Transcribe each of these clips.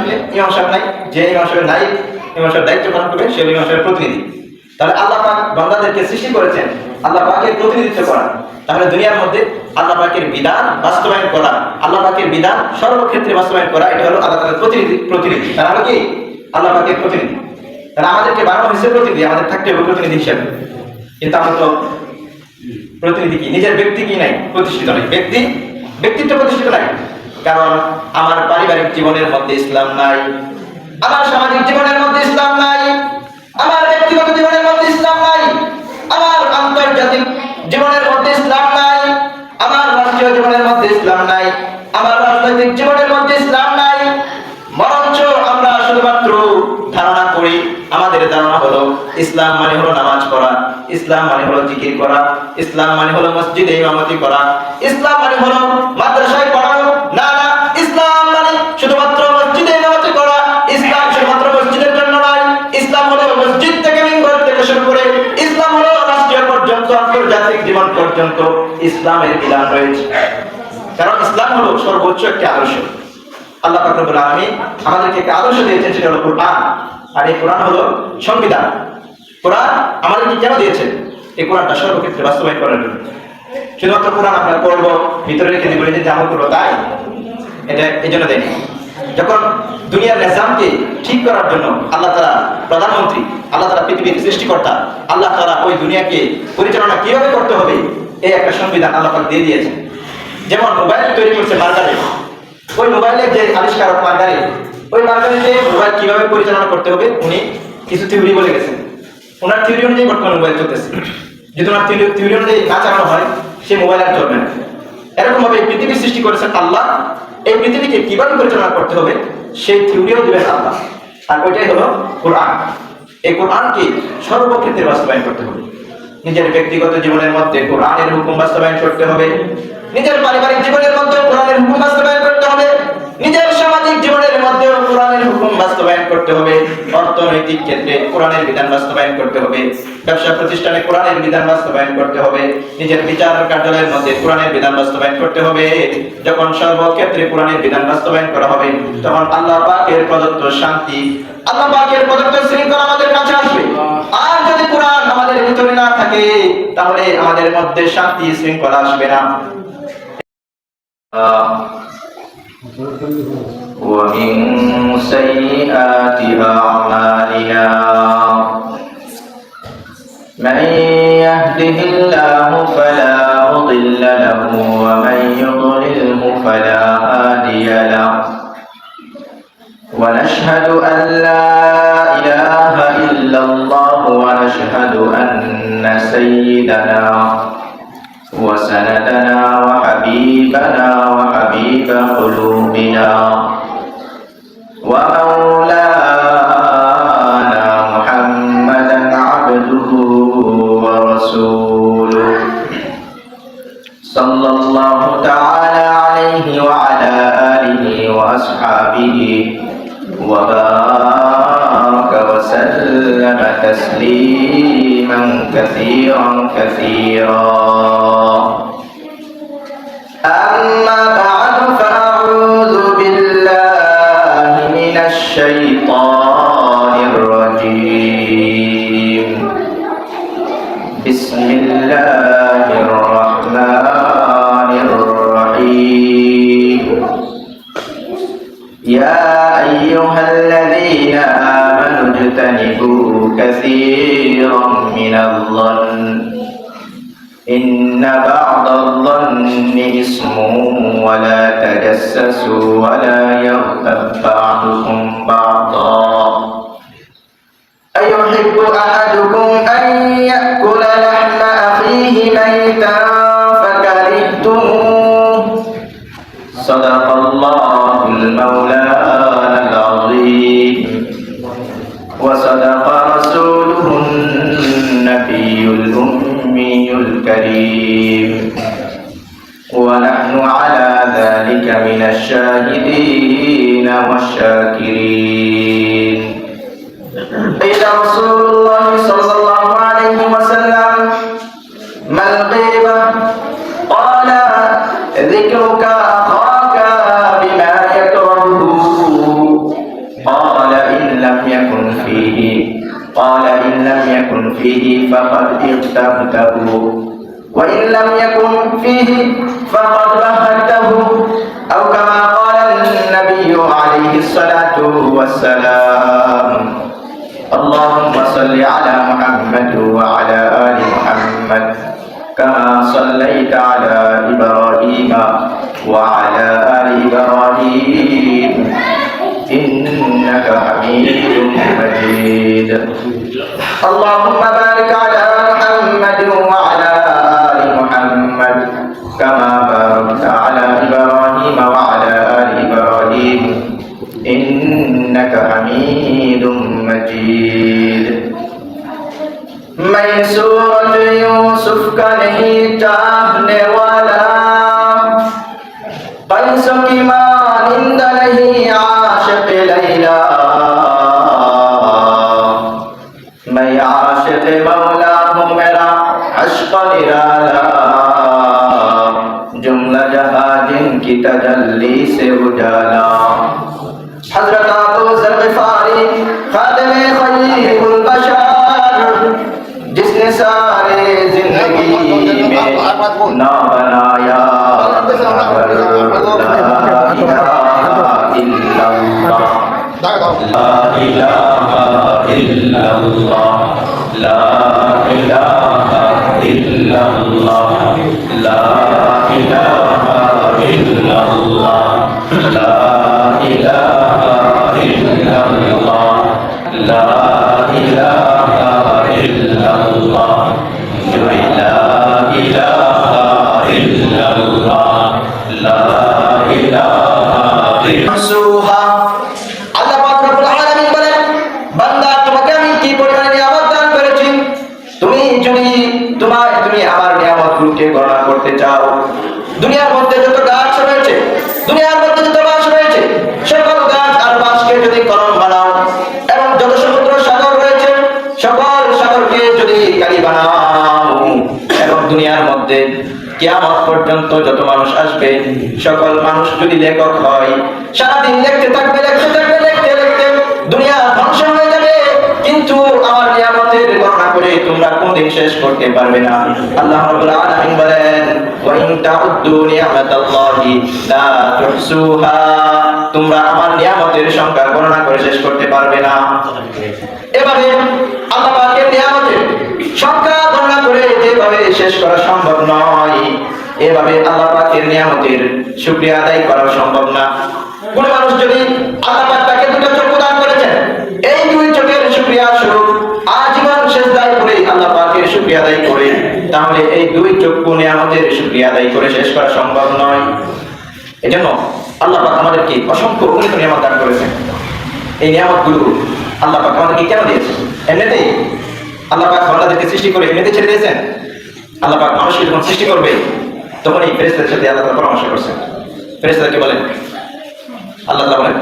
থাকলে ইমাম সাহেব নাই, যে ইমাম সাহেবের নাই, ইমাম সাহেব দায়িত্ব পালন করবে সে ইমাম সাহেবের প্রতিনিধি। তাহলে আল্লাহ পাক বান্দাদেরকে সৃষ্টি করেছেন আল্লাহ পাকের প্রতিনিধিত্ব করা। তাহলে দুনিয়ার মধ্যে আল্লাহ পাকের বিধান বাস্তবায়ন করা, আল্লাহ পাকের বিধান সর্বক্ষেত্রে বাস্তবায়ন করা, এটা হলো আল্লাহ তাআলার প্রতিনিধি। তারা হলো কি আল্লাহ পাকের প্রতিনিধি। তারা আমাদেরকে বানানো হয়েছে প্রতিনিধি, আমাদের থাকতে হবে প্রতিনিধি হিসেবে। কিন্তু আমরা তো প্রতিনিধি কি নিজের ব্যক্তি কি নাই, প্রতিষ্ঠিত নাই, ব্যক্তিত্ব প্রতিষ্ঠিত নাই। কারণ আমার পারিবারিক জীবনের মধ্যে ইসলাম নাই, আমার সামাজিক জীবনের মধ্যে ইসলাম নাই, আমার ব্যক্তিগত জীবনের মধ্যে ইসলাম নাই, আমার আন্তর্জাতিক জীবনের মধ্যে ইসলাম নাই, আমার রাষ্ট্রীয় জীবনের মধ্যে ইসলাম নাই, আমার রাজনৈতিক জীবনের মধ্যে ইসলাম নাই। বরঞ্চ আমরা শুধুমাত্র ধারণা করি, আমাদের ধারণা হলো ইসলাম মানে হলো নামাজ পড়া, ইসলাম মানে হলো জিকির করা, ইসলাম মানে হলো মসজিদে ইমামতি করা, ইসলাম মানে হলো মাদ্রাসায় পড়ানো। না না, ইসলাম মানে শুধুমাত্র মসজিদে ইমামতি করা, ইসলাম শুধুমাত্র মসজিদের জন্য নয়, ইসলাম হলো মসজিদ থেকে মিম্বর থেকে শুরু করে ইসলাম হলো রাষ্ট্রীয় পর্যন্ত, আন্তর্জাতিক জীবন পর্যন্ত ইসলামের বিধান রয়েছে। কারণ ইসলাম হলো সর্বোচ্চ একটি আদর্শ। আল্লাহ পাক রব্বুল আলামিন আমাদেরকে একটা আদর্শ দিয়েছেন, সেটা হলো কোরআন। আর এই কোরআন হলো সংবিধান। কোরআন আমাদেরকে কেন দিয়েছেন? এই কোরআনটা সর্বক্ষেত্রে বাস্তবায়ন করার জন্য। শুধুমাত্র কোরআন আমরা পড়বো, ভিতরে রেখে দিব, যে আমল করবো তাই, এটা এই জন্য দেয়নি। যখন দুনিয়ার নিজামকে ঠিক করার জন্য আল্লাহ তাআলা প্রধানমন্ত্রী, আল্লাহ তাআলা পৃথিবীর সৃষ্টিকর্তা, আল্লাহ তাআলা ওই দুনিয়াকে পরিচালনা কিভাবে করতে হবে এই একটা সংবিধান আল্লাহ পাক দিয়ে দিয়েছেন। যেমন মোবাইল তৈরি করছে মার্গারেট, ওই মোবাইলের যে আবিষ্কারক মার্গারেট, ওই মার্গারেটে মোবাইল কিভাবে পরিচালনা করতে হবে উনি কিছু থিওরি বলে গেছেন। ওনার থিওরি অনুযায়ী বর্তমানে মোবাইল চলতেছে। যদি ওনার থিওরি অনুযায়ী না চালানো হয় সে মোবাইল আর চলবে না। এরকম ভাবে পৃথিবী সৃষ্টি করেছেন আল্লাহ, এই পৃথিবীকে কিভাবে পরিচালনা করতে হবে সেই থিওরিও দিবেন আল্লাহ। আর ওইটাই হলো কোরআন। এই কোরআনকে সর্বক্ষেত্রে বাস্তবায়ন করতে হবে। নিজের ব্যক্তিগত জীবনের মধ্যে কোরআনের হুকুম বাস্তবায়ন করতে হবে, নিজের পারিবারিক জীবনের মধ্যে কোরআনের হুকুম বাস্তবায়ন করতে হবে, নিজের সামাজিক জীবনের মধ্যে কোরআনের হুকুম বাস্তবায়ন করতে হবে, অর্থনৈতিক ক্ষেত্রে কোরআনের বিধান বাস্তবায়ন করতে হবে, ব্যবসা প্রতিষ্ঠানে কোরআনের বিধান বাস্তবায়ন করতে হবে, নিজের বিচার কার্যালয়ের মধ্যে কোরআনের বিধান বাস্তবায়ন করতে হবে। যখন সর্বক্ষেত্রে কোরআনের বিধান বাস্তবায়ন করা হবে তখন আল্লাহ পাকের প্রদত্ত শান্তি, আল্লাহ পাকের প্রদত্ত শৃঙ্খলা আমাদের কাছে আসবে। আর যদি কোরআন আমাদের ভিতরে না থাকে তাহলে আমাদের মধ্যে শান্তি শৃঙ্খলা আসবে না। ومن سيئات أعمالنا من يهده الله فلا مضل له ومن يضلله فلا هادي له ونشهد أن لا إله إلا الله ونشهد أن سيدنا وسندنا وحبيبنا وحبيب قلوبنا ومولانا محمدا عبده ورسوله صلى الله تعالى عليه وعلى آله وأصحابه وبارك وسلم تسليما كثيرا كثيرا. أما بعد فأعوذ بالله من الشيطان الرجيم. بسم الله الرحمن الرحيم. يا أيها الذين آمنوا اجتنبوا كثيرا من الظن إن بعض الظن إثم ولا تجسسوا ولا يغتب بعضكم بعضا أيحب أحدكم أن يأكل لحم أخيه ميتا فكرهتموه صدق الله المولانا العظيم وصدق رسوله النبي الأمي الكريم ونحن على ذلك من الشاهدين والشاكرين. قيل رسول الله صلى الله عليه وسلم ما الغيبة؟ قال ذكرك أخاك بما يكرهه فيه قال إن لم يكن فيه فقد اغتبته وإن لم يكن فيه فقد بهته أو كما قال النبي عليه الصلاة والسلام اللهم صل على محمد وعلى آل محمد كما صليت على إبراهيم وعلى آل إبراهيم إنك حميد مجيد اللهم بارك على محمد وعلى آل محمد كما باركت على إبراهيم وعلى آل إبراهيم إنك حميد مجيد मैं सूरत यूसुफ का नहीं चाहने वाला पैसों की मानिंद नहीं आशिक लैला मैं आशिक मौला हूँ मेरा अश्क निराला जुमला जहां जिनकी तजल्ली से उजाला हजरत अबू ज़र ग़िफ़ारी खादिम खलीलुल बशर जिसने सारे जिंदगी में ना बनाया ला इलाहा इल्लल्लाह ला इलाहा इल्लल्लाह ला इलाहा इल्लल्लाह ला इलाहा इल्लल्लाह ला इलाहा इल्लल्लाह ला इलाहा इल्लल्लाह ला इलाहा इल्लल्लाह আল্লাহ পাক রব্বুল আলামিন বলেন বান্দা তোমাকে আমি কি পরিমাণে নিয়ামত দান করেছি তুমি যদি তুমি আমার নিয়ামতগুলোকে গণনা করতে চাও দুনিয়ার মধ্যে যত গাছ রয়েছে দুনিয়ার মধ্যে যত বাস রয়েছে সকল গাছ আর বাসকে যদি কলম বানাও এবং যত সমুদ্র সাগর রয়েছে সকল সাগরকে যদি কালি বানাও এবং দুনিয়ার মধ্যে কিয়ামত পর্যন্ত যত মানুষ আসবে সকল মানুষ যদি লেখক হয় সারাদিন লিখতে থাকবে দুনিয়া ধ্বংস হয়ে যাবে কিন্তু আমার নিয়ামতের গণনা করে তোমরা কোনদিন শেষ করতে পারবে না আল্লাহ রাব্বুল আলামিন বলেন ওয়া ইন তাউদ্দু নি'মাতাল্লাহি লা তুহসুহা তোমরা আমার নিয়ামতের সংখ্যা গণনা করে শেষ করতে পারবে না এভাবে আল্লাহ পাকের নিয়ামতের সংখ্যা গণনা করে যেভাবে শেষ করা সম্ভব নয় এভাবে আল্লাহ পাকের নিয়ামতের শুকরিয়া আদায় করা সম্ভব না কোন মানুষ যদি আল্লাহ পাক তাকে দুটো চোখ দান করেছেন এই দুই চোখের শুকরিয়া স্বরূপ আজীবন সিজদায় পড়ে আল্লাহ পাকের শুকরিয়া আদায় করে তাহলে এই দুই চক্ষু নিয়ামতের শুকরিয়া আদায় করে শেষ করা সম্ভব নয় এজন্য আল্লাহ পাক আমাদেরকে অসংখ্য অগণিত নিয়ামত দান করেছেন এই নিয়ামতগুলো আল্লাহ পাক আমাদেরকে কেন দিয়েছেন এমনিতেই আল্লাহ পাক বান্দাদেরকে সৃষ্টি করে এমনিতে ছেড়ে দিয়েছেন আল্লাহ পাক মানুষকে যখন সৃষ্টি করবে তখন এই ফেরেশতাদের সাথে আল্লাহ তাআলা পরামর্শ করছেন ফেরেশতাদেরকে বলেন আল্লাহ তাআলা বলেন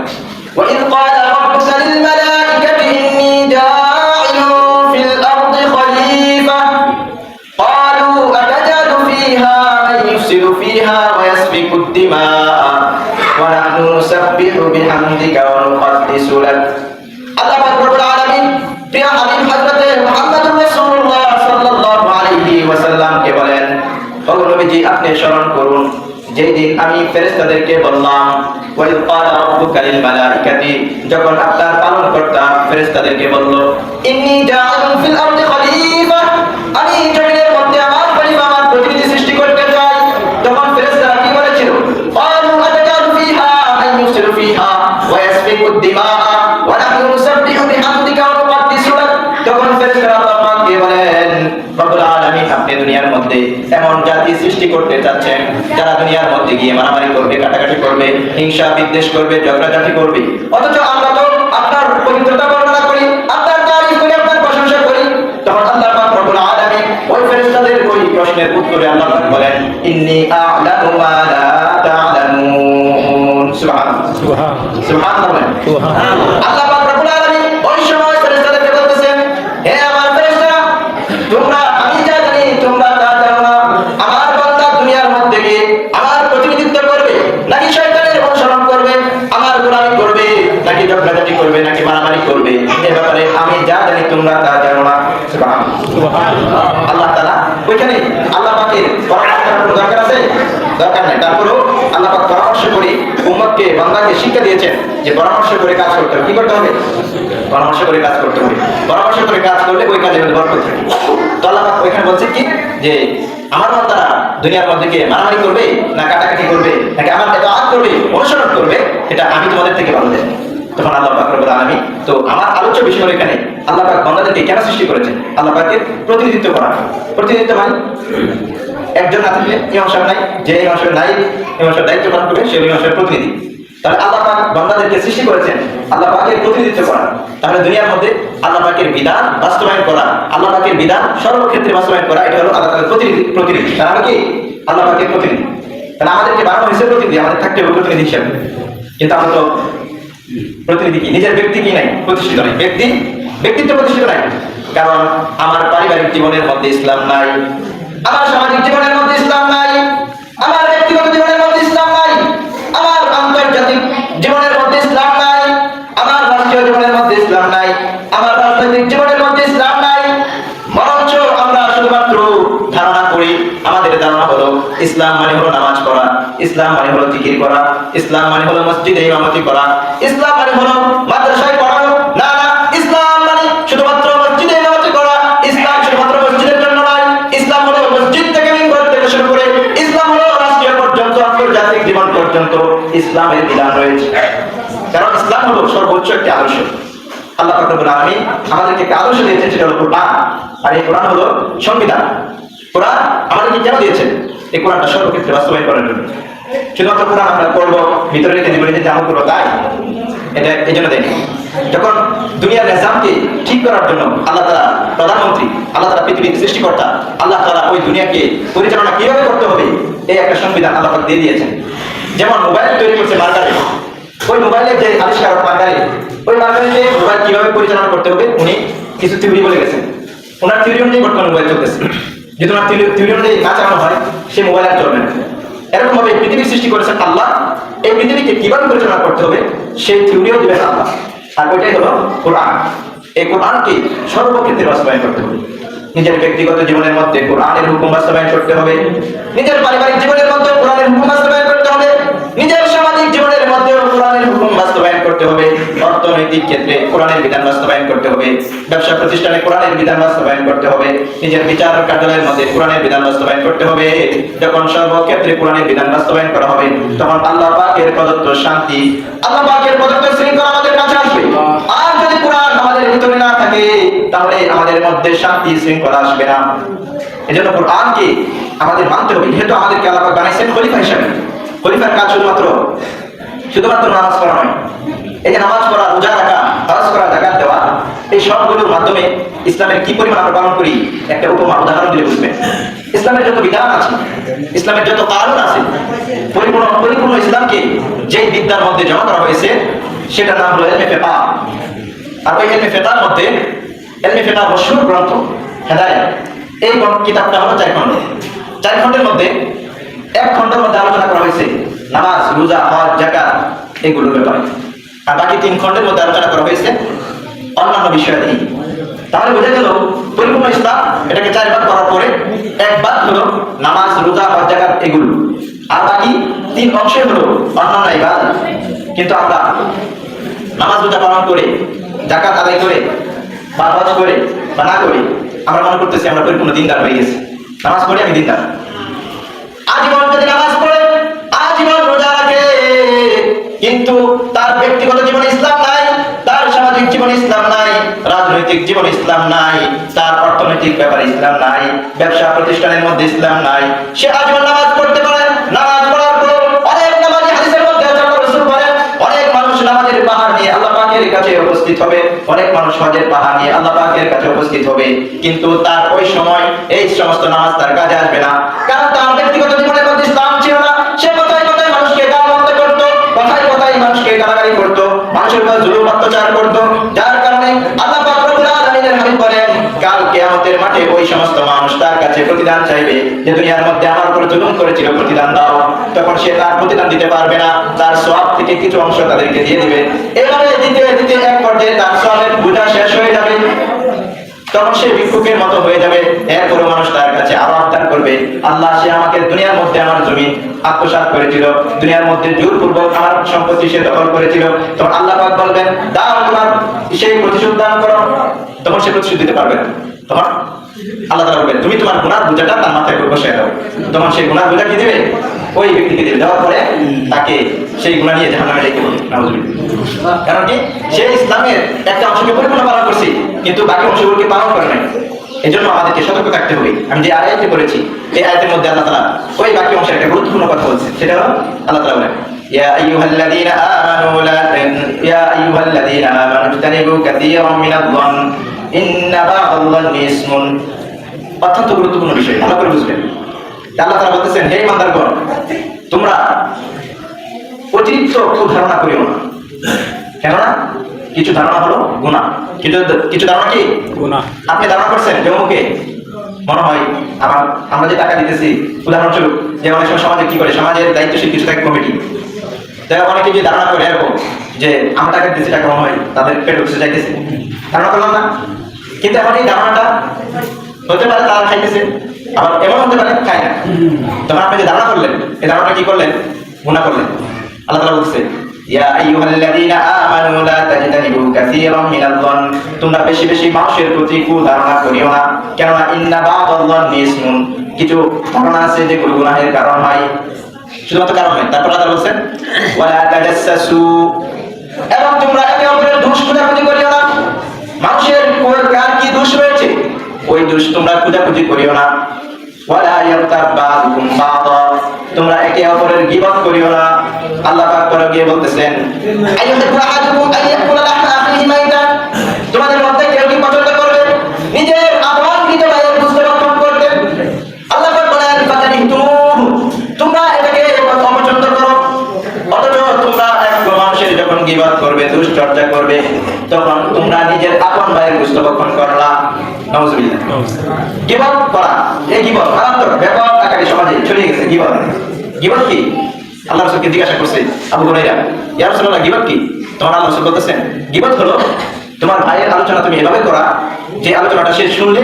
وَإِذْ قَالَ رَبُّكَ لِلْمَلَائِكَةِ إِنِّي جَاعِلٌ فِي الْأَرْضِ خَلِيفَةً قَالُوا أَتَجْعَلُ فِيهَا مَن يُفْسِدُ فِيهَا وَيَسْفِكُ الدِّمَاءَ وَنَحْنُ نُسَبِّحُ بِحَمْدِكَ وَنُقَدِّسُ لَكَ আল্লাহ পাক রব্বুল আলামিন প্রিয় হাবিব হযরত মুহাম্মদুর রাসূলুল্লাহ সাল্লাল্লাহু আলাইহি ওয়াসাল্লামকে বলেন ওগো নবীজি আপনি স্মরণ করুন যেই দিন আমি ফেরেশতাদেরকে বললাম ওয়াইদ ক্বালা রাব্বুকা লিল মালাইকাতি যখন আপনার পালনকর্তা ফেরেশতাদেরকে বলল ইন্নী জাআলুন ফিল আরদি খলিফা আমি জমিনের মধ্যে আমার খলিফা আমার প্রতিনিধি সৃষ্টি করতে চাই তখন ফেরেশতারা কি বলেছিল ক্বালু আতাজালু ফিহা মান ইউফসিদু ফিহা ওয়া ইয়াসফিকু দিমাআ ওয়া নাহনু নুসাব্বিহু বিহামদিকা ওয়া নুকদ্দিসু লাক তখন ফেরেশতারা আল্লাহ পাককে বলেন রব্বুল আলামিন আপনি দুনিয়ার মধ্যে এমন জাতি সৃষ্টি করতে চাচ্ছেন যারা দুনিয়ার মধ্যে গিয়ে মারামারি করবে কাটাকাটি করবে হিংসা বিদ্বেষ করবে ঝগড়াঝাটি করবে অথচ আমরা তো আপনার পবিত্রতা বর্ণনা করি আপনার তারিফ করি আপনার প্রশংসা করি তখন আল্লাহ পাক রব্বুল আলামিন ওই ফেরেশতাদের ওই প্রশ্নের উত্তরে আল্লাহ পাক বলেন ইন্নী আ'লামু মা লা তা'লামুন সুবহানাল্লাহ আল্লাহ পাক রব্বুল আলামিন ওই সময় ফেরেশতাদেরকে বলতেছেন হে আমার ফেরেশতারা তোমরা আমি যা জানি তোমরা তা জানো না আমার বান্দা দুনিয়ার মধ্যে গিয়ে আমার প্রতিনিধিত্ব করবে নাকি শয়তানের অনুসরণ করবে আমার গোলামি করবে নাকি ঝগড়াঝাটি ঝগড়াঝাটি করবে নাকি মারামারি করবে এ ব্যাপারে আমি যা জানি তোমরা তা জানো না। সুবহানাল্লাহ। আল্লাহ তাআলা ওইখানে আল্লাহ পাকের পরামর্শ করার কোনো দরকার আছে? দরকার নাই। তারপরেও আল্লাহ পাক পরামর্শ করে উম্মতকে বান্দাকে শিক্ষা দিয়েছেন যে পরামর্শ করে কাজ করতে হবে। কি করতে হবে? পরামর্শ করে কাজ করতে হবে। পরামর্শ করে কাজ করলে ওই কাজে বরকত থাকে। তো আল্লাহ পাক ওইখানে বলছে কি যে আমার বান্দারা দুনিয়ার মধ্যে গিয়ে মারামারি করবে না কাটাকাটি করবে নাকি আমার ইতাআত করবে অনুসরণ করবে, এটা আমি তোমাদের থেকে ভালো জানি। তখন আল্লাহ পাক রব্বুল আলামিন, তো আমার আলোচ্য বিষয় হলো এখানে আল্লাহ পাক বান্দাদেরকে কেন সৃষ্টি করেছেন? আল্লাহ পাকের প্রতিনিধিত্ব করা। প্রতিনিধিত্ব মানে একজন না থাকলে ইমাম সাহেব নাই, যে ইমাম সাহেব নাই ইমাম সাহেব দায়িত্ব পালন করবে সে ইমাম সাহেব প্রতিনিধি। তাহলে আল্লাহ পাক বান্দাদেরকে সৃষ্টি করেছেন আল্লাহ পাকের প্রতিনিধিত্ব করা। তাহলে দুনিয়ার মধ্যে আল্লাহ পাকের বিধান বাস্তবায়ন করা, আল্লাহ পাকের বিধান সর্বক্ষেত্রে বাস্তবায়ন করা, এটা হলো আল্লাহ পাকের প্রতিনিধি। তারা কি আল্লাহ পাকের প্রতিনিধি। তাহলে আমাদেরকে বানানো হয়েছে প্রতিনিধি, আমাদের থাকতে হবে প্রতিনিধি হিসেবে। কিন্তু আমরা তো প্রতিনিধি কি নিজের ব্যক্তি কি নাই, প্রতিষ্ঠিত নাই, ব্যক্তিত্ব প্রতিষ্ঠিত নাই। কারণ আমার পারিবারিক জীবনের মধ্যে ইসলাম নাই, আমার সামাজিক জীবনের মধ্যে ইসলাম নাই, আমার ব্যক্তিগত জীবনের মধ্যে ইসলাম নাই, আমার আন্তর্জাতিক জীবনের মধ্যে ইসলাম নাই, আমার রাষ্ট্রীয় জীবনের মধ্যে ইসলাম নাই, আমার রাজনৈতিক জীবনের মধ্যে ইসলাম নাই। বরঞ্চ আমরা শুধুমাত্র ধারণা করি, আমাদের ধারণা হলো ইসলাম মানে হলো নামাজ পড়া, ইসলাম মানে হলো জিকির করা, ইসলাম মানে হলো মসজিদে ইমামতি করা, ইসলাম মানে হলো মাদ্রাসায় পড়ানো। না না, ইসলাম মানে শুধুমাত্র মসজিদে ইমামতি করা। ইসলাম শুধুমাত্র মসজিদের জন্য নয়, ইসলাম হলো মসজিদ থেকে মিম্বর থেকে শুরু করে ইসলাম হলো রাষ্ট্রীয় পর্যন্ত, আন্তর্জাতিক জীবন পর্যন্ত ইসলামের বিধান রয়েছে। কারণ ইসলাম হলো সর্বোচ্চ একটি আদর্শ। আল্লাহ পাক রব্বুল আলামিন আমাদেরকে একটা আদর্শ দিয়েছেন, সেটা হলো কোরআন। আর এই কোরআন হলো সংবিধান। কোরআন আমাদেরকে কেন দিয়েছেন? এই কোরআনটা সর্বক্ষেত্রে বাস্তবায়ন করার জন্য। শুধুমাত্র কোরআন আমরা পড়বো, ভিতরে রেখে জীবনে যে আমল করবো তাই, এটা এই জন্য দেয়। যখন দুনিয়ার নিজামকে ঠিক করার জন্য আল্লাহ তাআলা প্রধানমন্ত্রী, আল্লাহ তাআলা পৃথিবীর সৃষ্টিকর্তা, আল্লাহ তাআলা ওই দুনিয়াকে পরিচালনা কিভাবে করতে হবে এই একটা সংবিধান আল্লাহ পাক দিয়ে দিয়েছেন। যেমন মোবাইল তৈরি করছে মার্কারি, ওই মোবাইলের যে আবিষ্কারক মার্কারি, ওই মার্কারিতে মোবাইল কিভাবে পরিচালনা করতে হবে উনি কিছু থিওরি বলে গেছেন। ওনার থিওরি অনুযায়ী বর্তমানে মোবাইল চলতেছে। যদি ওনার থিওরি অনুযায়ী না চালানো হয় সে মোবাইল আর চলবে না। এরকম ভাবে পৃথিবী সৃষ্টি করেছেন আল্লাহ, এই পৃথিবীকে কিভাবে পরিচালনা করতে হবে সেই থিওরিও দিবেন আল্লাহ। আর ওইটাই হলো কোরআন। এই কোরআনকে সর্বক্ষেত্রে বাস্তবায়ন করতে হবে। নিজের ব্যক্তিগত জীবনের মধ্যে কোরআনের হুকুম বাস্তবায়ন করতে হবে, নিজের পারিবারিক জীবনের মধ্যে কোরআনের হুকুম বাস্তবায়ন করতে হবে, নিজের সামাজিক জীবনের মধ্যে কোরআনের হুকুম বাস্তবায়ন করতে হবে, অর্থনৈতিক ক্ষেত্রে কোরআনের বিধান বাস্তবায়ন করতে হবে, ব্যবসা প্রতিষ্ঠানে কোরআনের বিধান বাস্তবায়ন করতে হবে, নিজের বিচার কার্যালয়ের মধ্যে কোরআনের বিধান বাস্তবায়ন করতে হবে। যখন সর্বক্ষেত্রে কোরআনের বিধান বাস্তবায়ন করা হবে তখন আল্লাহ পাকের প্রদত্ত শান্তি, আল্লাহ পাকের প্রদত্ত শৃঙ্খলা আমাদের কাছে আসবে। আর যদি কোরআন আমাদের ভিতরে না থাকে তাহলে আমাদের মধ্যে শান্তি শৃঙ্খলা আসবে না। এজন্য কোরআনকে আমাদের মানতে হবে। যেহেতু আমাদেরকে আল্লাহ পাক বানাইছেন খলিফা হিসেবে, খলিফার কাজ শুধুমাত্র নামাজ পড়া নয়। এই যে নামাজ পড়া, রোজা রাখা, হজ করা, যাকাত দেওয়া, এই সবগুলোর মাধ্যমে ইসলামের কি পরিমাণ আমরা পালন করি একটা উপমা উদাহরণ দিলে বুঝবেন। ইসলামের যত বিধান আছে, ইসলামের যত কানুন আছে, পরিপূর্ণ ইসলামকে যেই বিদ্যার মধ্যে জমা করা হয়েছে সেটার নাম হলো ইলমে ফিকহ। আর ওই ইলমে ফিকহের মধ্যে ইলমে ফিকহের মশহুর গ্রন্থ হেদায়েত, এই কিতাবটা হলো 4 খণ্ড। 4 খণ্ডের মধ্যে এক খণ্ডের মধ্যে আলোচনা করা হয়েছে নামাজ, রোজা, হজ, যাকাত এগুলোর ব্যাপারে। আর বাকি 3 খণ্ডের মধ্যে আলোচনা করা হয়েছে অন্যান্য বিষয়াদি। তাহলে বোঝা গেল পরিপূর্ণ ইসলাম এটাকে 4 ভাগ করার পরে এক ভাগ হলো নামাজ, রোজা, হজ, যাকাত এগুলো, আর বাকি 3 অংশ হলো অন্যান্য ইবাদত। কিন্তু আমরা নামাজ রোজা পালন করে, যাকাত আদায় করে বা হজ করে বা না করে আমরা মনে করতেছি আমরা পরিপূর্ণ দিনদার হয়ে গেছি। নামাজ পড়ে আমি দিনদার। আজীবন যদি নামাজ পড়ে, আজীবন রোজা রাখে, কিন্তু তার ব্যক্তিগত জীবনে ইসলাম নাই, তার সামাজিক জীবনে ইসলাম নাই, রাজনৈতিক জীবনে ইসলাম নাই, তার অর্থনৈতিক ব্যাপারে ইসলাম নাই, ব্যবসা প্রতিষ্ঠানের মধ্যে ইসলাম নাই, সে আজীবন নামাজ পড়তে পারে। নামাজ পড়ার পর অনেক নামাজি হাদিসের মধ্যে আছে, রাসূল বলেন অনেক মানুষ নামাজের পাহাড় নিয়ে আল্লাহ পাকের কাছে উপস্থিত হবে, অনেক মানুষ হজের পাহাড় নিয়ে আল্লাহ পাকের কাছে উপস্থিত হবে, কিন্তু তার ওই সময় এই সমস্ত নামাজ তার কাজে আসবে না। কারণ তার ব্যক্তিগত জীবনের মধ্যে ইসলাম ছিল না। সে কথায় কথায় মানুষকে গালমন্দ করতো, কথায় কথায় মানুষকে গালাগালি করতো, মানুষের উপর জুলুম অত্যাচার করতো, যার কারণে আল্লাহ পাক রব্বুল আলামিনের হাবিব বলেন কাল কিয়ামতের মাঠে ওই সমস্ত মানুষ তার কাছে প্রতিদান চাইবে যে দুনিয়ার মধ্যে আমার উপর জুলুম করেছিল, প্রতিদান দাও। তখন সে তার প্রতিদান দিতে পারবে না, তার সওয়াব থেকে কিছু অংশ তাদেরকে দিয়ে দিবে। এভাবে দিতে দিতে এক পর্যায়ে তার সওয়াবের বোঝা শেষ হয়ে যাবে, তখন সে ভিক্ষুকের মতো হয়ে যাবে। এরপরে মানুষ তার কাছে আরো আবদার করবে, আল্লাহ সে আমাকে দুনিয়ার মধ্যে আমার জমি আত্মসাৎ করেছিল, দুনিয়ার মধ্যে জোরপূর্বক আমার সম্পত্তি সে দখল করেছিল। তখন আল্লাহ পাক বলবেন, দাও তোমার সেই প্রতিশোধ দান করো। তখন সে প্রতিশোধ দিতে পারবে না। তখন আল্লাহ তাআলা বলবেন, তুমি তোমার গুনার বোঝাটা তার মাথায় উপর বসায় দাও। তখন সেই গুনার বোঝা কি দিবে? ওই ব্যক্তিকে দিবে। দেওয়ার পরে তাকে সেই গুনাহ নিয়ে জাহান্নামে রেখে দেবে। নাউযুবিল্লাহ। কারণ কি? সে ইসলামের একটা অংশকে পরিপূর্ণ পালন করছে, কিন্তু বাকি অংশগুলোকে পালন করে নাই। এজন্য আমাদেরকে সতর্ক থাকতে হবে। আমি যে আয়াতটি পড়েছি, এই আয়াতের মধ্যে আল্লাহ তাআলা ওই বাকি অংশের একটা গুরুত্বপূর্ণ কথা বলছেন। সেটা হলো আল্লাহ তাআলা বলেন, ইয়া আইয়ুহাল্লাযীনা আমানু ইজতানিবু কাসীরাম মিনায-যন্ন ইন্না বা'দাল-যন্নি ইসমুন। অত্যন্ত গুরুত্বপূর্ণ বিষয়, ভালো করে বুঝবেন। আল্লাহ তাআলা বলতেছেন, হে ঈমানদারগণ, তোমরা অতিরিক্ত ধারণা করিও না। কেননা কিছু ধারণা হলো গুনাহ, কিছু ধারণা কি গুনাহ। আপনি ধারণা করছেন যে অমুকে মনে হয় আমরা যে টাকা দিতেছি, উদাহরণস্বরূপ যে অনেক সময় সমাজে কি করে, সমাজের দায়িত্বশীল কিছু থাকে কমিটি, তারা অনেকে যে ধারণা করে এরকম যে আমরা টাকা দিতেছি, টাকা মনে হয় তাদের পেট উঠতে চাইতেছে, ধারণা করলাম না। কিন্তু এখন এই ধারণাটা হতে পারে তারা খাইতেছে, আবার এমন হতে পারে খায় না। তখন আপনি যে ধারণা করলেন, এই ধারণাটা কি করলেন? গুনাহ করলেন। আল্লাহ তাআলা বলছে, ইয়া আইয়ুহাল্লাযীনা আমানু লা তাজতানিবু কাসীরাম মিনায-যন্ন, তোমরা বেশি বেশি মানুষের প্রতি কুধারণা করিও না। কেননা ইন্না বা'দাল-যন্নি ইসমুন, কিছু ধারণা আছে যে গুনাহের কারণ হয়, শুধুমাত্র কারণ নয়। তারপর আল্লাহ বলছেন, ওয়ালা তাজাসসু, এবং তোমরা একে অপরের দোষ খোঁজাখুঁজি করিও না। মানুষের কার কি দোষ রয়েছে, ওই দোষ তোমরা খোঁজাখুঁজি করিও না। ওয়ালা ইয়াগতাব বা'দুকুম বা'দা, তোমরা একে অপরের গীবত করিও না। আল্লাহ পাক পরে গিয়ে বলতেছেন, আইয়ুহিব্বু আহাদুকুম আইয়াকুলা লাহমা আখিহি মাইতান, তোমাদের মধ্যে কেউ কি পছন্দ করবে নিজের আপন নিজ ভাইয়ের গোশত ভক্ষণ করতে? আল্লাহ পাক বলেন, ফাতারিহতুমুহু, তোমরা এটাকে অপছন্দ করো। অথচ তোমরা এক মানুষের যখন গীবত করবে, দুশ্চর্চা করবে, তখন তোমরা নিজের আপন ভাইয়ের গোশত ভক্ষণ করলা। নাউযুবিল্লাহ। গীবত করা, এই গীবত মারাত্মক ব্যাপক আকারে সমাজে ছড়িয়ে গেছে। গীবত কি? আল্লাহ রাসূলকে জিজ্ঞাসা করছে আবু হুরায়রা, ইয়া রাসূলুল্লাহ, গীবত কি? তখন আল্লাহ রাসূল বলতেছেন, গীবত হলো তোমার ভাইয়ের আলোচনা তুমি এভাবে করা যে আলোচনাটা সে শুনলে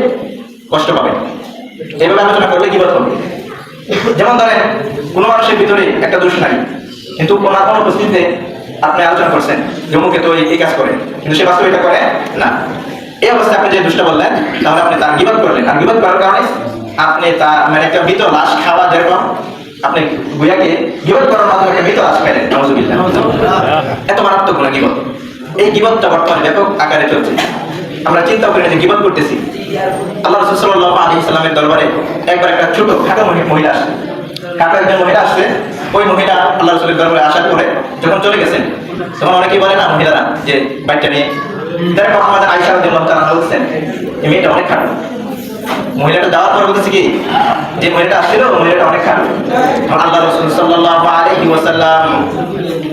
কষ্ট পাবে। এভাবে আলোচনা করলে গীবত হবে। যেমন ধরেন, কোনো মানুষের ভিতরে একটা দোষ নাই, কিন্তু ওনার কোনো উপস্থিতিতে আপনি আলোচনা করছেন যে অমুকে তো এই কাজ করে, কিন্তু সে বাস্তবে এটা করে না। এই অবস্থায় আপনি যে দোষটা বললেন, তাহলে আপনি তার গীবত করলেন। আর গীবত করার কারণে আপনি তার মানে একটা মৃত লাশ খাওয়া, যেরকম আপনি গুয়াকে গীবত করার মাধ্যমে একটা মৃত লাশ খাইলেন। নাউযুবিল্লাহ। এত মারাত্মক গুনাহ গীবত। এই গীবতটা বর্তমানে ব্যাপক আকারে চলছে। আমরা চিন্তা করি না যে গীবত করতেছি। আল্লাহ রাসূল সাল্লাল্লাহু আলাইহি সাল্লামের দরবারে একবার একটা ছোট খাটো মহিলা আসছে। খাটো একজন মহিলা আসছে। ওই মহিলা আল্লাহ রাসূলের দরবারে আসার পরে যখন চলে গেছেন, তখন অনেকেই বলে না মহিলারা যে বাচ্চা নিয়ে, দেখো আমাদের আয়েশা রাদিয়াল্লাহু তাআলা বলছেন, এই মেয়েটা অনেক খাটো। মহিলাটা যাওয়ার পর বলতেছে কি, যে মহিলাটা আসছিল মহিলাটা অনেক খাটো। আল্লাহ রাসূল সাল্লাল্লাহু আলাইহি ওয়াসাল্লাম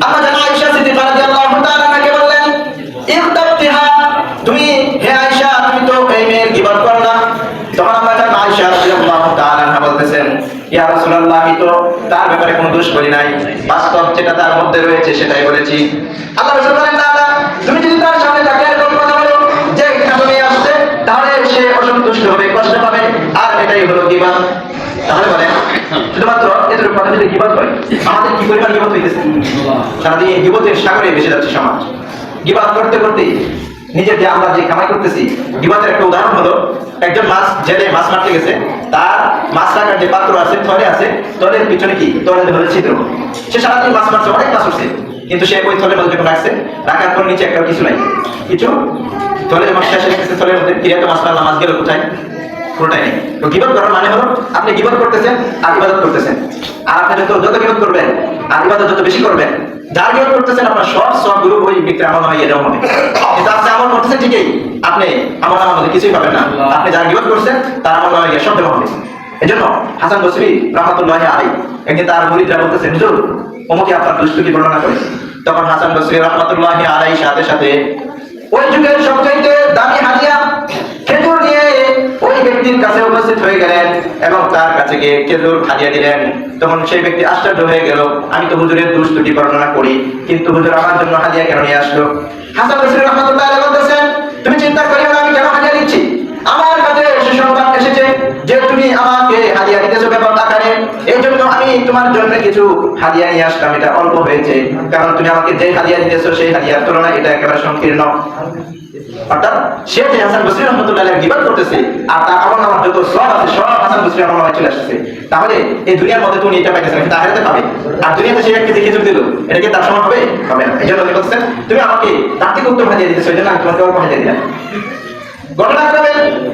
আমাদের আয়েশা সিদ্দিকা রাদিয়াল্লাহু তাআলা কে বললেন, ইফতাতিহা, তুমি হে আয়েশা, তুমি তো এই মেয়ের গীবত করো না। তখন আমাদের আয়েশা রাদিয়াল্লাহু তাআলা বলতেছেন, ইয়া রাসূলুল্লাহ, আমি তো তার ব্যাপারে কোনো দোষ করি নাই, বাস্তব যেটা তার মধ্যে রয়েছে সেটাই বলেছি। আল্লাহ রাসূল বলেন, না না, তুমি যদি তার সামনে তাকে এরকম কথা বলো যে খাটো মেয়ে আসছে, তাহলে সে অসন্তুষ্ট হবে, কষ্ট পাবে, আর এটাই হলো গীবত। তাহলে বলেন, শুধুমাত্র এদের কথা যদি গীবত হয়, আমাদের কি পরিমাণ গীবত হইতেছে? সারাদিন গীবতের সাগরে ভেসে যাচ্ছে সমাজ। গীবত করতে করতে নিজের যে আমরা যে কামাই করতেছি। গীবতের একটা উদাহরণ হলো, একজন জেলে মাছ মারতে গেছে, তার মাছ রাখার যে পাত্র আছে, থলে আছে, থলের পিছনে কি, থলের ধরে ছিদ্র। সে সারাদিন মাছ মারছে, অনেক মাছ উঠছে, কিন্তু সে ওই থলের মধ্যে যখন রাখছে, রাখার পর নিচে একটা কিছু নাই, কিছু থলে মাছ শেষে রেখেছে, থলের মধ্যে ফিরে একটা মাছ মারলাম, মাছ গেল কোথায়? পুরোটাই নেই। তো গীবত করার মানে হলো আপনি গীবত করতেছেন আর ইবাদত করতেছেন। আর আপনি যত গীবত করবেন আর ইবাদত যত বেশি করবেন, যার গীবত করতেছেন আপনার সব গুরু ওই ব্যক্তির আমল হয়, এটাও হবে। কিন্তু আপনি আমল করতেছেন ঠিকই, আপনি আমল মধ্যে কিছুই পাবেন না। আপনি যার গীবত করছেন তার আমল হয় সব দেওয়া হবে। এজন্য হাসান বসরি রাহমাতুল্লাহি আলাইহি একদিন তার মুরিদরা বলতেছেন, হুজুর অমুকে আপনার দুষ্টুমি বর্ণনা করে। তখন হাসান বসরি রাহমাতুল্লাহি আলাইহি সাথে সাথে ওই যুগের সবচাইতে দামি হাদিয়া খেজুর নিয়ে ব্যক্তির কাছে উপস্থিত হয়ে গেলেন এবং তার কাছে গিয়ে খেজুর হাদিয়া দিলেন। তখন সেই ব্যক্তি আশ্চর্য হয়ে গেল, আমি তো হুজুরের দোষ ত্রুটি বর্ণনা করি, কিন্তু হুজুর আমার জন্য হাদিয়া কেন নিয়ে আসলো? হাসান বসরি রাহমাতুল্লাহ আলাইহি বলতেছেন, তুমি চিন্তা করিও না আমি কেন হাদিয়া দিচ্ছি। আমার কাছে সুসংবাদ এসেছে যে তুমি আমাকে হাদিয়া দিতেছো ব্যাপক আকারে, এই জন্য আমি তোমার জন্য কিছু হাদিয়া নিয়ে আসলাম। এটা অল্প হয়েছে, কারণ তুমি আমাকে যে হাদিয়া দিতেছো সেই হাদিয়ার তুলনায় এটা একেবারে সংকীর্ণ। অর্থাৎ সে যে হাসান বসরি রাহমাতুল্লাহ আলাইহি গীবত করতেছে আর তার আমলনামার যত সওয়াব আছে সব হাসান বসরি আমলনামায় চলে আসছে। তাহলে এই দুনিয়ার মধ্যে তুমি এটা পাইতেছ না, কিন্তু আখিরাতে পাবে। আর দুনিয়াতে সে একটা খেজুর দিল, এটা কি তার সমান হবে? হবে না। এই জন্য তিনি বলছেন, তুমি আমাকে তার থেকে উত্তম হাদিয়া দিতেছো, এই জন্য আমি তোমাকে অল্প হাদিয়া দিলাম। ঘটনাক্রমে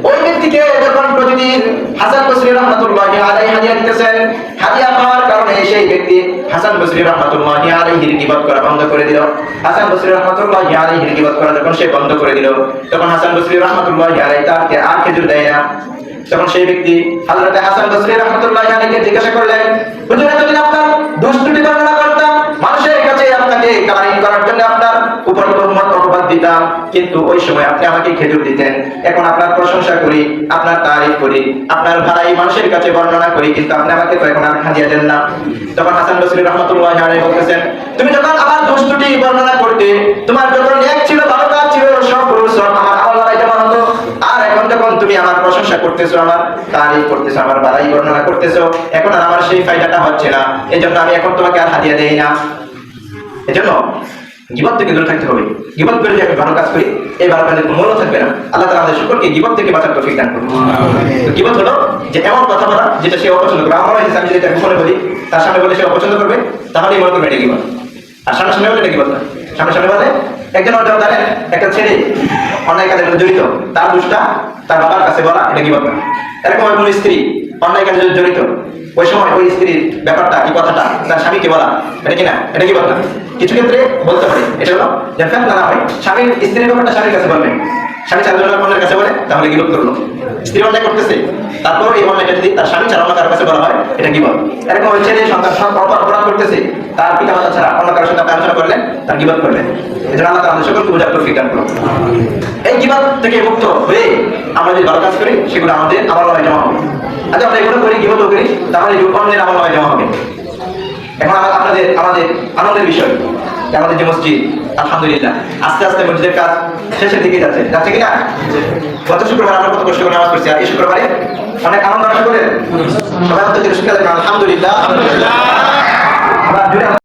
ওই ব্যক্তিকে যখন প্রতিদিন হাসান বসরি রাহমাতুল্লাহি আলাইহি হাদিয়া দিতেছেন, হাদিয়া পাওয়ার কারণে সেই ব্যক্তি হাসান বসরি রাহমাতুল্লাহি আলাইহির গীবত করা বন্ধ করে দিল। হাসান বসরি রাহমাতুল্লাহি আলাইহির গীবত করা যখন সে বন্ধ করে দিল, তখন হাসান বসরি রাহমাতুল্লাহি আলাইহি তাকে আর খেজুর দেয় না। তখন সেই ব্যক্তি হযরত হাসান বসরি রাহমাতুল্লাহি আলাইহিকে জিজ্ঞাসা করলেন, হুজুর এতদিন আপনার দোষ ত্রুটি বর্ণনা করতাম, মানুষের কাছে আপনাকে কালারিং করার জন্য আপনার উপর বহুমত অপবাদ দিতাম, কিন্তু ওই সময় আপনি আমাকে খেজুর দিতেন। এখন আপনার প্রশংসা করি, আপনার তারিফ করি, আপনার ভাড়াই মানুষের কাছে বর্ণনা করি, কিন্তু আপনি আমাকে তো এখন আর হাদিয়া দেন না। তখন হাসান বসরি রাহমাতুল্লাহি আলাইহি বলতেছেন, তুমি যখন আমার দোষ ত্রুটি বর্ণনা করতে, তোমার যত নেক ছিল, ভালো কাজ ছিল, সব সব আমার আমলনামায় জমা হতো। আর এখন যখন তুমি আমার প্রশংসা করতেছো, আমার তারিফ করতেছো, আমার ভাড়াই বর্ণনা করতেছো, এখন আর আমার সেই ফায়দাটা হচ্ছে না। এজন্য আমি এখন তোমাকে আর হাদিয়া দেই না। এজন্য গীবত থেকে দূরে থাকতে হবে। গীবত করে যে আমি ভালো কাজ করি, এই ভালো কাজের কোনো মূল্য থাকবে না। আল্লাহ তাআলা আমাদের সকলকে গীবত থেকে বাঁচার তৌফিক দান করুন। গীবত হলো যে এমন কথা বলা যেটা সে অপছন্দ করে। আমার আমি যদি এটা গোপনে বলি, তার সামনে বলে সে অপছন্দ করবে, তাহলেই মনে করবে এটা গীবত। আর সামনে সামনে বলে এটা গীবত না। সামনে সামনে বলে একজন জানেন একটা ছেলে অন্যায় কাজের মধ্যে জড়িত, তার দোষটা তার বাবার কাছে বলা, এটা গীবত না। এরকম কোনো স্ত্রী অন্যায় কাজে জড়িত, ওই সময় ওই স্ত্রীর ব্যাপারটা, এই কথাটা তার স্বামীকে বলা, এটা কি না? এটা গীবত না। কিছু ক্ষেত্রে বলতে পারে, এটা হলো যে ফেতনা না হয়, স্বামীর স্ত্রীর ব্যাপারটা স্বামীর কাছে বলবেন, স্বামী চারজনের অন্যের কাছে বলে, তাহলে গীবত করলো। স্ত্রী অন্যায় করতেছে, তারপর এই অন্যায়টা যদি তার স্বামী ছাড়া অন্য কারোর কাছে বলা হয়, এটা গীবত। এরকম ওই ছেলে সন্তান অপরাধ করতেছে, তার পিতা মাতা ছাড়া অন্য কারোর সাথে আলোচনা করলেন, তার গীবত করলেন। এজন্য আল্লাহ তাআলা সকলকে বোঝার তৌফিক দান করুন। এই গীবত থেকে মুক্ত হয়ে আমরা যদি ভালো কাজ করি, সেগুলো আমাদের আমলনামায় জমা হবে। আচ্ছা, আমরা এগুলো করি, গীবত করি, তাহলে অন্যের আমলনামায় জমা হবে। এখন আমাদের আনন্দের বিষয়, আমাদের যে মসজিদ, আলহামদুলিল্লাহ আস্তে আস্তে মসজিদের কাজ শেষের দিকে যাচ্ছে কিনা? গত শুক্রবার আমরা কত কষ্ট করে নামাজ পড়ছি, আর এই শুক্রবারে অনেক আনন্দ আসা করে সবাই আলহামদুলিল্লাহ।